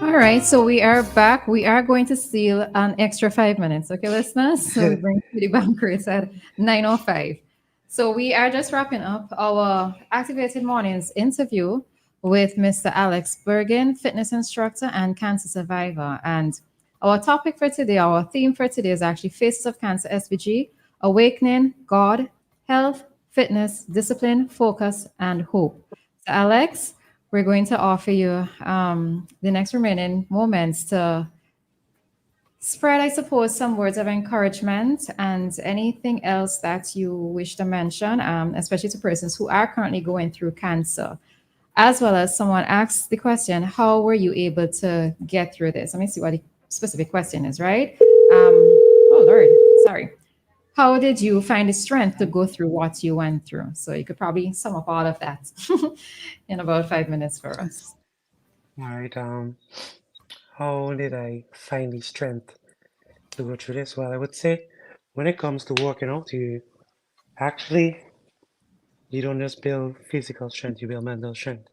All right, so we are back. We are going to steal an extra 5 minutes, okay, listeners? So we bring the bank rates at 9:05. So we are just wrapping up our Activated Mornings interview with Mr. Alex Burgin, fitness instructor and cancer survivor. And our topic for today, our theme for today is actually Faces of Cancer SVG, Awakening, God, Health, Fitness, Discipline, Focus, and Hope. So Alex, we're going to offer you the next remaining moments to spread, I suppose, some words of encouragement and anything else that you wish to mention, especially to persons who are currently going through cancer. As well as someone asked the question, how were you able to get through this? Let me see what the specific question is, right? Oh, Lord, sorry. How did you find the strength to go through what you went through? So you could probably sum up all of that in about 5 minutes for us. All right. How did I find the strength to go through this? Well, I would say when it comes to working out, you don't just build physical strength, you build mental strength.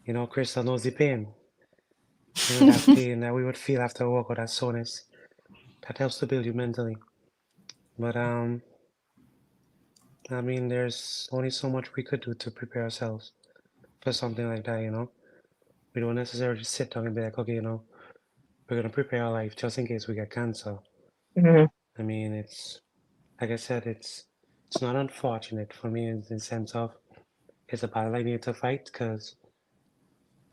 You know, Christal knows the pain. You know, that pain that we would feel after a workout, that soreness. That helps to build you mentally. But I mean, there's only so much we could do to prepare ourselves for something like that, you know? We don't necessarily sit down and be like, okay, you know, we're going to prepare our life just in case we get cancer. I mean, it's, like I said, it's not unfortunate for me in the sense of it's a battle I need to fight because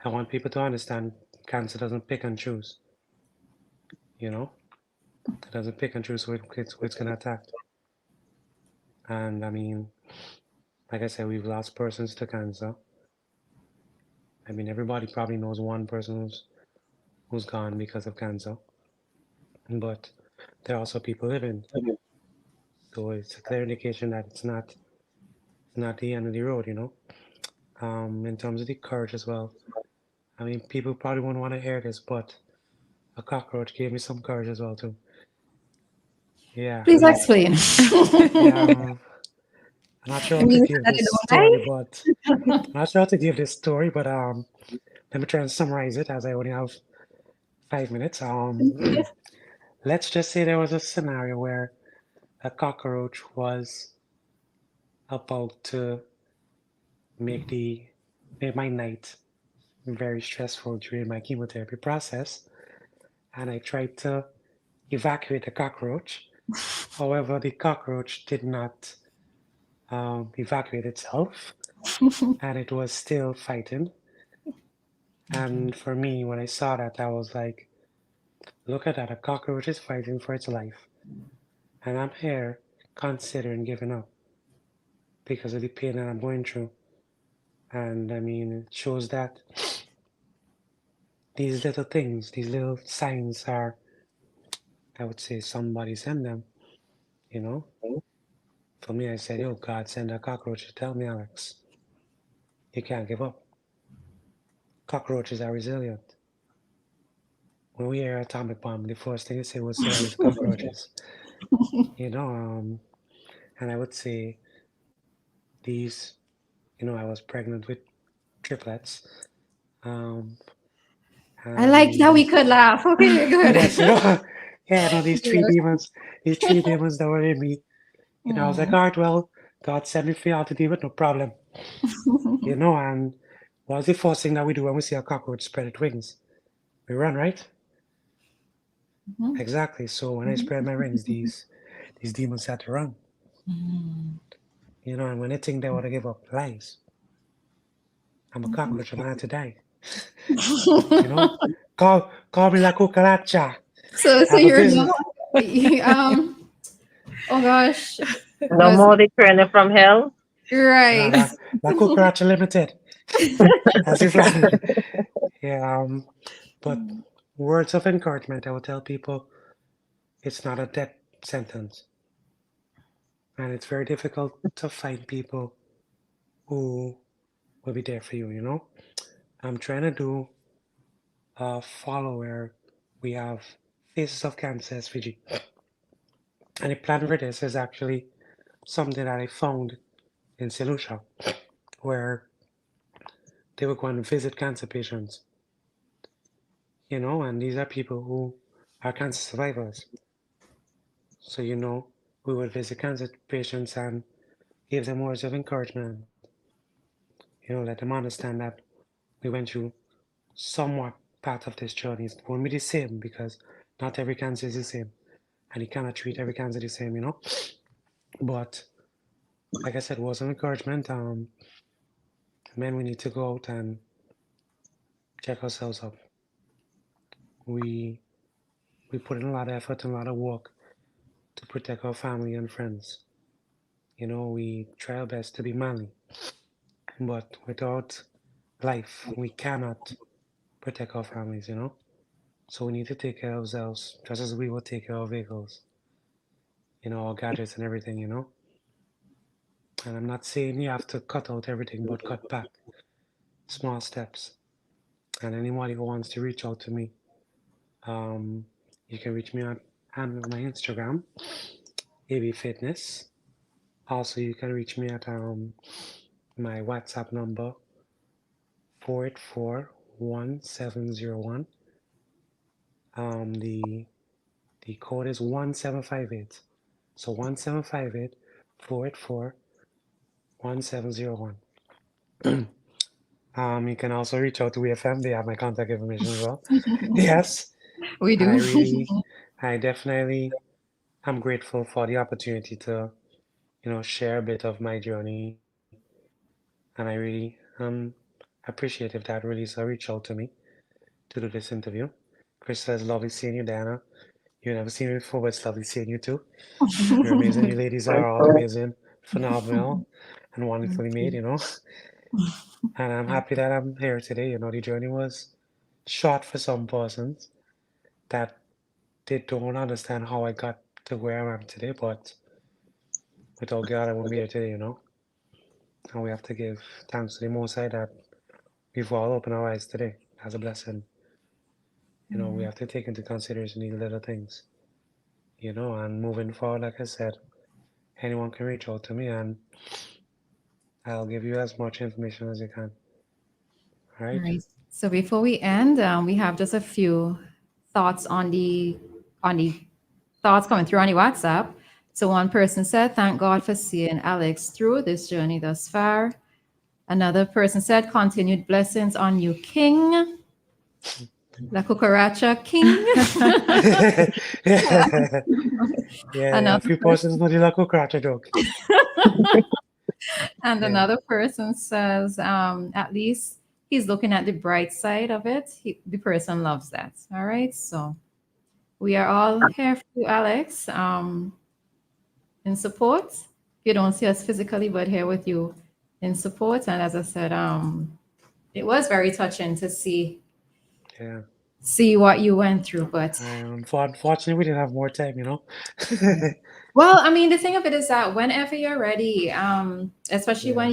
I want people to understand cancer doesn't pick and choose, you know? It doesn't pick and choose who it's going to attack. And I mean, like I said, we've lost persons to cancer. I mean, everybody probably knows one person who's gone because of cancer, but there are also people living. So it's a clear indication that it's not the end of the road, you know. In terms of the courage as well, I mean, people probably won't want to hear this, but a cockroach gave me some courage as well too. Yeah. Please explain. Yeah. I'm not sure how to give this story, but let me try and summarize it as I only have 5 minutes. Let's just say there was a scenario where a cockroach was about to make my night very stressful during my chemotherapy process, and I tried to evacuate the cockroach. However, the cockroach did not evacuate itself, and it was still fighting. And for me, when I saw that, I was like, look at that, a cockroach is fighting for its life. And I'm here considering giving up because of the pain that I'm going through. And I mean, it shows that these little things, these little signs are, I would say, somebody send them, you know? For me, I said, yo, God, send a cockroach to tell me, Alex, you can't give up. Cockroaches are resilient. When we hear atomic bomb, the first thing you say was, sorry, it's cockroaches. You know, and I would say these, you know, I was pregnant with triplets. I like that we could laugh. Okay, good. Yes, you know, yeah, no, these three demons that were in me. You know, I was like, all right, well, God sent me for y'all to deal with, no problem. You know, and what's the first thing that we do when we see a cockroach spread its wings? We run, right? Exactly. So when I spread my wings, these demons had to run. You know, and when they think they want to give up, lies. I'm a cockroach, I'm going to die. You know, call me la cucaracha. So you're not, oh gosh. No more the trainer from hell. Right. La cucaracha limited. As if like, yeah. But words of encouragement, I will tell people, it's not a death sentence, and it's very difficult to find people who will be there for you. You know, I'm trying to do a follow where we have Faces of Cancer SVG, and the plan for this is actually something that I found in St. Lucia, where they were going to visit cancer patients. You know, and these are people who are cancer survivors. So, you know, we would visit cancer patients and give them words of encouragement. You know, let them understand that we went through somewhat part of this journey. It won't be the same because not every cancer is the same. And you cannot treat every cancer the same, you know? But like I said, words of encouragement. Men, we need to go out and check ourselves up. We put in a lot of effort and a lot of work to protect our family and friends. You know, we try our best to be manly. But without life, we cannot protect our families, you know? So we need to take care of ourselves just as we would take care of vehicles, you know, our gadgets and everything, you know? And I'm not saying you have to cut out everything, but cut back small steps. And anybody who wants to reach out to me, you can reach me on my Instagram, AB Fitness. Also, you can reach me at my WhatsApp number, 484-1701. The code is 1758. So 1758 484 1701. You can also reach out to WEFM. They have my contact information as well. Yes. We And do. I definitely am grateful for the opportunity to, share a bit of my journey. And I really appreciative that Roleza reached out to me to do this interview. Christal, it's lovely seeing you, Dianna. You've never seen me before, but it's lovely seeing you too. You're amazing. You ladies are all amazing, phenomenal, and wonderfully made, And I'm happy that I'm here today. The journey was short for some persons that they don't understand how I got to where I am today, but without God, I wouldn't be here today, And we have to give thanks to the Most High that we've all opened our eyes today. That's a blessing. We have to take into consideration these little things, and moving forward, like I said, anyone can reach out to me and I'll give you as much information as you can. All right. All right. So before we end, we have just a few thoughts on the thoughts coming through on the WhatsApp. So one person said, "Thank God for seeing Alex through this journey thus far." Another person said, "Continued blessings on you, King." La Cucaracha King. Yeah, a few persons know the La Cucaracha joke. And another person says, at least he's looking at the bright side of it. The person loves that. All right. So we are all here for you, Alex, in support. You don't see us physically, but here with you in support. And as I said, it was very touching to see what you went through. But unfortunately, we didn't have more time, Well, I mean, the thing of it is that whenever you're ready, especially when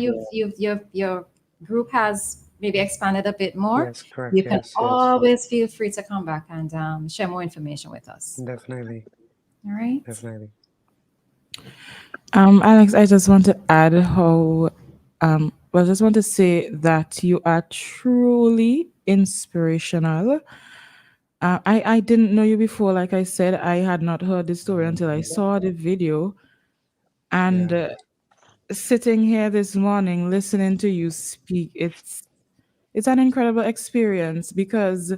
your group has maybe expanded a bit more, Yes, correct. you can Yes. always feel free to come back and share more information with us. Definitely. All right. Definitely. Alex, I just want to add I just want to say that you are truly inspirational. I didn't know you before. Like I said, I had not heard the story until I saw the video. And sitting here this morning, listening to you speak, it's an incredible experience because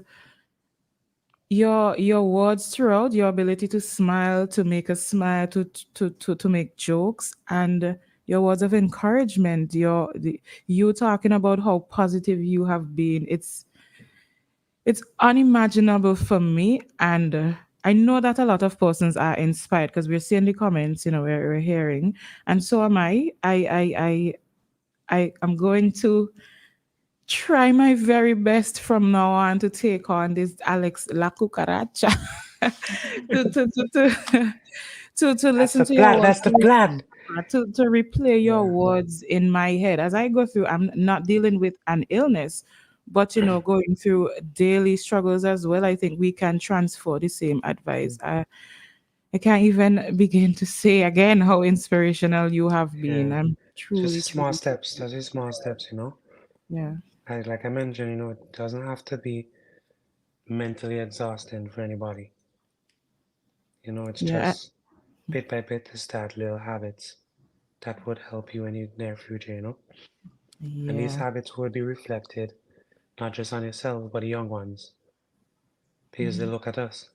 your words throughout, your ability to smile, to make us smile, to make jokes, and your words of encouragement, you talking about how positive you have been. It's unimaginable for me, and I know that a lot of persons are inspired because we're seeing the comments, we're hearing, and so am I. I am going to try my very best from now on to take on this Alex La Cucaracha to listen to your words. That's the plan. To replay your words in my head as I go through. I'm not dealing with an illness, but going through daily struggles as well. I think we can transfer the same advice. I can't even begin to say again how inspirational you have been. I'm truly just small steps. Just small steps, Yeah. Like I mentioned, it doesn't have to be mentally exhausting for anybody. It's just bit by bit to start little habits that would help you in your near future, And these habits would be reflected not just on yourself, but the young ones. Because they look at us.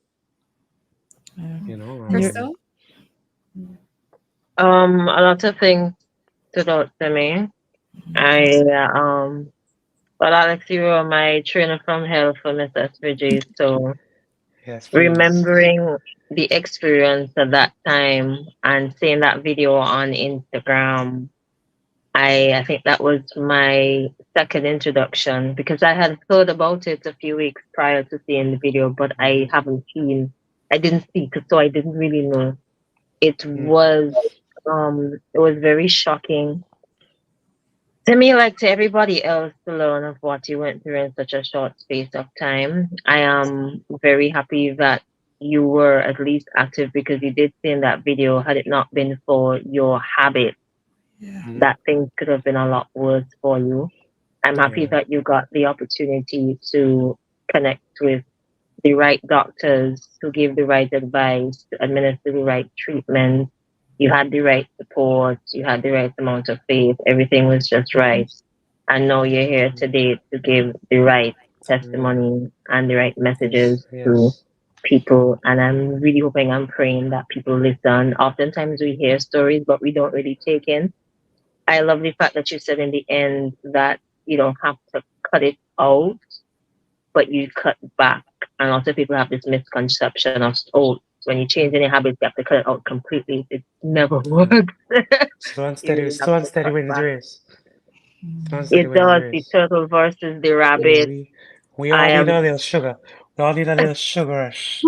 Christal? A lot of things stood out to me. Well, Alex, you were my trainer from hell for Miss SVG, so remembering the experience at that time and seeing that video on Instagram, I think that was my second introduction because I had heard about it a few weeks prior to seeing the video, but I didn't see it, so I didn't really know. It was very shocking to me, like to everybody else, to learn of what you went through in such a short space of time. I am very happy that you were at least active because you did say in that video, had it not been for your habit, that things could have been a lot worse for you. I'm happy that you got the opportunity to connect with the right doctors to give the right advice, to administer the right treatment, you had the right support, you had the right amount of faith, everything was just right. And now you're here today to give the right testimony and the right messages to people. And I'm really hoping and praying that people listen. Oftentimes we hear stories, but we don't really take in. I love the fact that you said in the end that you don't have to cut it out, but you cut back. And also people have this misconception of, oh, when you change any habits, you have to cut it out completely. It never works. Slow and steady, slow and steady wins the race. It does. The turtle versus the rabbit. We all need a little sugar. We all need a little sugar rush.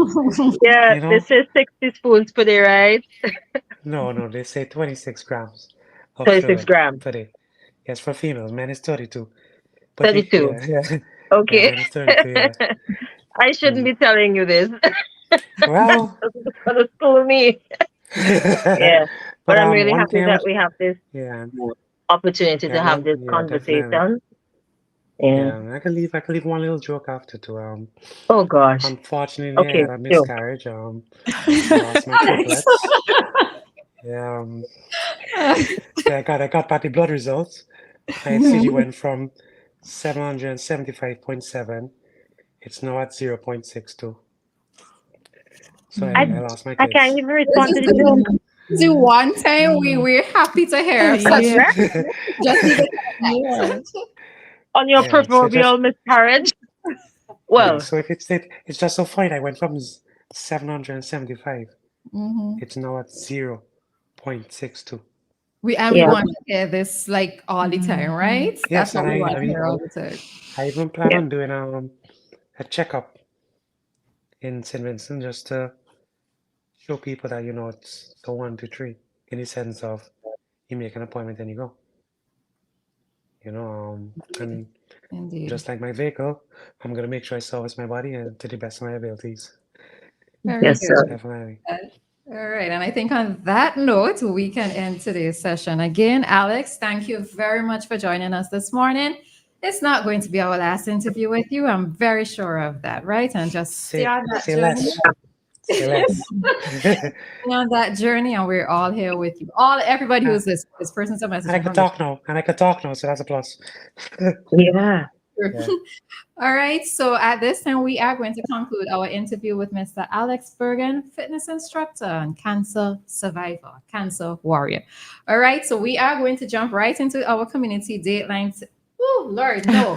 Yeah, You know? they say 60 spoons per day, right? No, they say 26 grams of 26 sugar grams. per day. Yes, for females. Men is 32. 32. Yeah. Okay. Yeah, men is 32, yeah. I shouldn't be telling you this. Well. It's gonna school me. Yeah. But I'm really happy that we have this opportunity to have this conversation. Definitely. Yeah. I can leave one little joke after too. Oh gosh. Unfortunately, Okay, I had a miscarriage. I lost my triplets. I got back the blood results. My HCG went from 775.7. It's now at 0.62. So I lost my kids. I can't even respond to the joke. The one time we're happy to hear such just leave it on your proverbial miscarriage. Well, so if it's just so fine. I went from 775. It's now at 0.62. We want to hear this like all the time, right? Yes, that's what we want to hear all the time. I even plan on doing a checkup in St. Vincent just to show people that it's the 1, 2, 3 in the sense of you make an appointment and you go. And Indeed. just like my vehicle, I'm gonna make sure I service my body and to the best of my abilities. Very good. Sir. Definitely. All right, and I think on that note, we can end today's session. Again, Alex, thank you very much for joining us this morning. It's not going to be our last interview with you. I'm very sure of that, right? And just stay on that journey. On that journey, and we're all here with you. Everybody who's this person, some message. And I can talk now, so that's a plus. Yeah. All right. So at this time, we are going to conclude our interview with Mr. Alex Burgin, fitness instructor and cancer survivor, cancer warrior. All right. So we are going to jump right into our community dateline. Oh, Lord, no.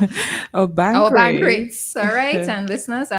Bank our bank rates. rates. All right. And listeners,